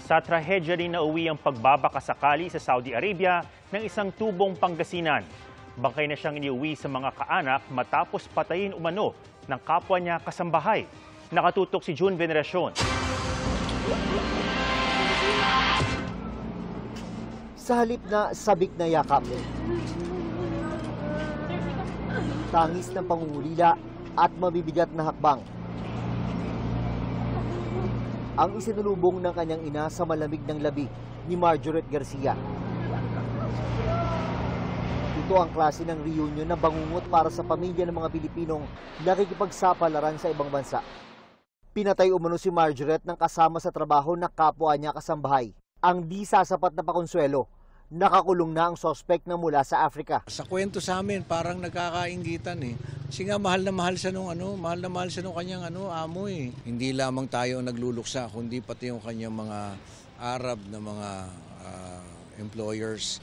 Sa trahedya rin nauwi ang pagbabakasakali sa Saudi Arabia ng isang tubong Pangasinan. Bangkay na siyang iniuwi sa mga kaanak matapos patayin umano ng kapwa niya kasambahay. Nakatutok si June Veneracion. Sa halip na sabik na yakap, tangis ng pangungulila at mabibigat na hakbang ang isinulubong ng kanyang ina sa malamig ng labi ni Marjoret Garcia. Ito ang klase ng reunion na bangungot para sa pamilya ng mga Pilipinong nakikipagsapalaran sa ibang bansa. Pinatay umano si Marjoret ng kasama sa trabaho na kapwa niya kasambahay. Ang di sasapat na pakonsuelo, nakakulong na ang sospek na mula sa Africa. Sa kwento sa amin, parang nagkakainggitan eh. Kasi nga mahal na mahal siya nung kanyang amo eh. Hindi lamang tayo ang nagluluksa, kundi pati yung kanyang mga Arab na mga employers.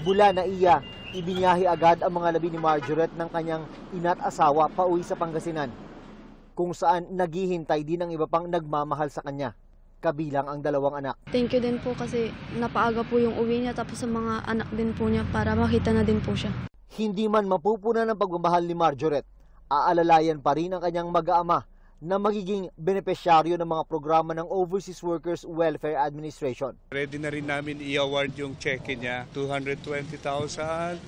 Mula na iya, ibinyahe agad ang mga labi ni Marjoret ng kanyang ina't asawa pauwi sa Pangasinan, kung saan naghihintay din ang iba pang nagmamahal sa kanya, kabilang ang 2 anak. Thank you din po kasi napaaga po yung uwi niya tapos sa mga anak din po niya para makita na din po siya. Hindi man mapupunan ng pagmamahal ni Marjoret, aalalayan pa rin ang kanyang mag-aama na magiging benepisyaryo ng mga programa ng Overseas Workers Welfare Administration. Ready na rin namin i-award yung cheque niya, 220,000,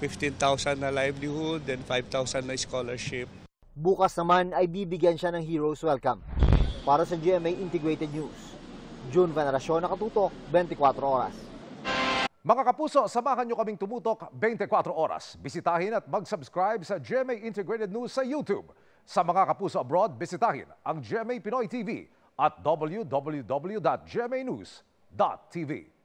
15,000 na livelihood, then 5,000 na scholarship. Bukas naman ay bibigyan siya ng Heroes Welcome. Para sa GMA Integrated News, June Veneracion, nakatutok 24 oras. Mga kapuso, samahan nyo kaming tumutok 24 oras. Bisitahin at mag-subscribe sa GMA Integrated News sa YouTube. Sa mga kapuso abroad, bisitahin ang GMA Pinoy TV at www.gmanews.tv.